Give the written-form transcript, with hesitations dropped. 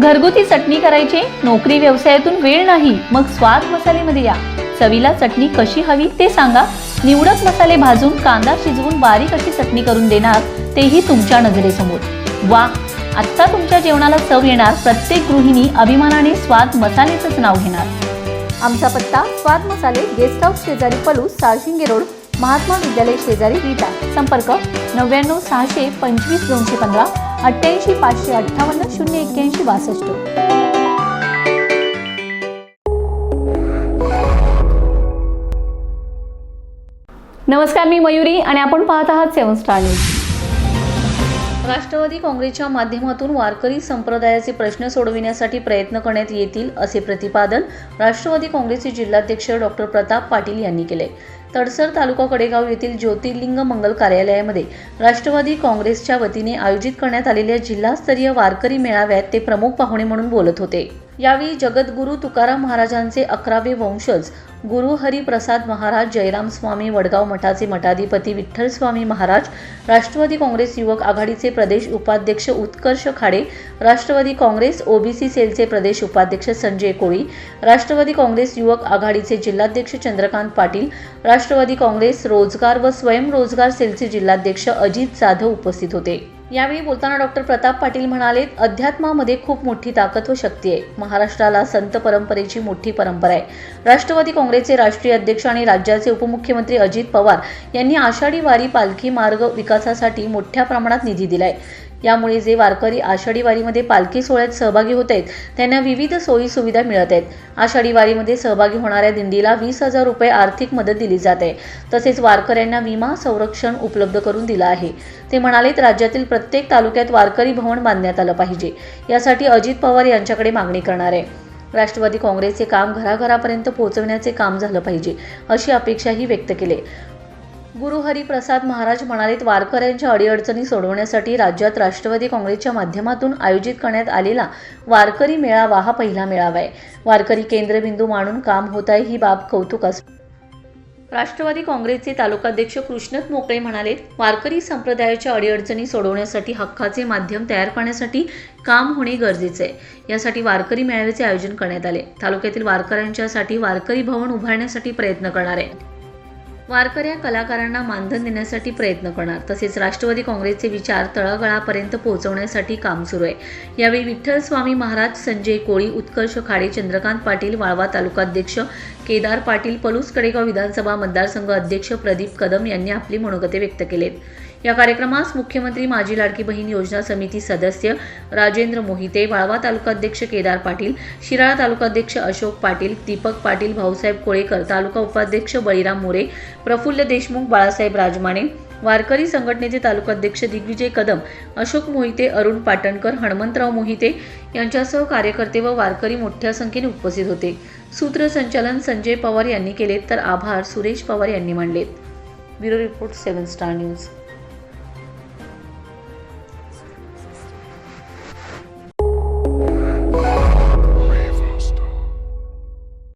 घरगुती चटणी करायची, नोकरी व्यवसायातून वेळ नाही, मग स्वाद मसालेमध्ये या. चवीला चटणी कशी हवी ते सांगा. निवडक मसाले भाजून, कांदा शिजवून बारीक अशी चटणी करून देणार, तेही तुमच्या नजरेसमोर. वा, आत्ता तुमच्या जेवणाला चव येणार. प्रत्येक गृहिणी अभिमानाने स्वाद मसालेचंच नाव घेणार. आमचा पत्ता: स्वाद मसाले, गेस्ट हाऊस शेजारी पलूस, साळशिंगे रोड, महात्मा विद्यालय शेजारी विटा. संपर्क 99 600 25 215 88 558 081 62. नमस्कार, मी मयुरी आणि आपण पाहत आहात 7 स्टार न्यूज. राष्ट्रवादी काँग्रेसच्या माध्यमातून वारकरी संप्रदायाचे प्रश्न सोडविण्यासाठी प्रयत्न करण्यात येतील, असे प्रतिपादन राष्ट्रवादी काँग्रेसचे जिल्हाध्यक्ष डॉक्टर प्रताप पाटील यांनी केले. तडसर तालुका कडेगाव येथील ज्योतिर्लिंग मंगल कार्यालयामध्ये राष्ट्रवादी काँग्रेसच्या वतीने आयोजित करण्यात आलेल्या जिल्हास्तरीय वारकरी मेळाव्यात ते प्रमुख पाहुणे म्हणून बोलत होते. यावेळी जगद्गुरू तुकाराम महाराजांचे 11वे वंशज गुरु हरिप्रसाद महाराज, जयराम स्वामी वडगाव मठाचे मठाधिपती विठ्ठल स्वामी महाराज, राष्ट्रवादी काँग्रेस युवक आघाडीचे प्रदेश उपाध्यक्ष उत्कर्ष खाडे, राष्ट्रवादी काँग्रेस ओबीसी सेलचे प्रदेश उपाध्यक्ष संजय कोळी, राष्ट्रवादी काँग्रेस युवक आघाडीचे जिल्हाध्यक्ष चंद्रकांत पाटील, राष्ट्रवादी काँग्रेस रोजगार व स्वयंरोजगार सेलचे जिल्हाध्यक्ष अजित जाधव उपस्थित होते. यावेळी बोलताना डॉक्टर प्रताप पाटील म्हणाले, अध्यात्मामध्ये खूप मोठी ताकद व शक्ती आहे. महाराष्ट्राला संत परंपरेची मोठी परंपरा आहे. राष्ट्रवादी काँग्रेसचे राष्ट्रीय अध्यक्ष आणि राज्याचे उपमुख्यमंत्री अजित पवार यांनी आषाढी वारी पालखी मार्ग विकासासाठी मोठ्या प्रमाणात निधी दिलाय. यामुळे जे वारकरी आषाढी वारीमध्ये पालखी सोहळ्यात सहभागी होत आहेत त्यांना विविध सोयी सुविधा मिळत आहेत. आषाढी वारीमध्ये सहभागी होणाऱ्या दिंडीला 20,000 रुपये आर्थिक मदत दिली जात आहे. तसेच वारकऱ्यांना विमा संरक्षण उपलब्ध करून दिलं आहे. ते म्हणाले, राज्यातील प्रत्येक तालुक्यात वारकरी भवन बांधण्यात आलं पाहिजे. यासाठी अजित पवार यांच्याकडे मागणी करणार आहे. राष्ट्रवादी काँग्रेसचे काम घराघरापर्यंत पोहोचवण्याचे काम झालं पाहिजे, अशी अपेक्षाही व्यक्त केली. गुरु हरिप्रसाद महाराज म्हणाले, वारकऱ्यांच्या अडीअडचणी सोडवण्यासाठी राज्यात राष्ट्रवादी काँग्रेसच्या माध्यमातून आयोजित करण्यात आलेला वारकरी मेळावा हा पहिला मेळावा आहे. वारकरी केंद्रबिंदू मानून काम होत आहे, ही बाब कौतुकास्पद. राष्ट्रवादी काँग्रेसचे तालुकाध्यक्ष कृष्णत मोकळे म्हणाले, वारकरी संप्रदायाच्या अडीअडचणी सोडवण्यासाठी हक्काचे माध्यम तयार करण्यासाठी काम होणे गरजेचे आहे. यासाठी वारकरी मेळाव्याचे आयोजन करण्यात आले. तालुक्यातील वारकऱ्यांच्यासाठी वारकरी भवन उभारण्यासाठी प्रयत्न करणार आहे. वारकऱ्या कलाकारांना मानधन देण्यासाठी प्रयत्न करणार. तसेच राष्ट्रवादी काँग्रेसचे विचार तळागाळापर्यंत पोहोचवण्यासाठी काम सुरू आहे. यावेळी विठ्ठल स्वामी महाराज, संजय कोळी, उत्कर्ष खाडे, चंद्रकांत पाटील, वाळवा तालुकाध्यक्ष केदार पाटील, पलूस कडेगाव विधानसभा मतदारसंघ अध्यक्ष प्रदीप कदम यांनी आपली मनोगते व्यक्त केलेत. या कार्यक्रमास मुख्यमंत्री माझी लाडकी बहीण योजना समिती सदस्य राजेंद्र मोहिते, वाळवा तालुकाध्यक्ष केदार पाटील, शिराळा तालुकाध्यक्ष अशोक पाटील, दीपक पाटील, भाऊसाहेब कोळेकर, तालुका उपाध्यक्ष बळीराम मोरे, प्रफुल्ल देशमुख, बाळासाहेब राजमाने, वारकरी संघटनेचे तालुकाध्यक्ष दिग्विजय कदम, अशोक मोहिते, अरुण पाटणकर, हनुमंतराव मोहिते यांच्यासह कार्यकर्ते व वारकरी मोठ्या संख्येने उपस्थित होते. सूत्रसंचालन संजय पवार यांनी केले, तर आभार सुरेश पवार यांनी मानले. Bureau report 7 star news.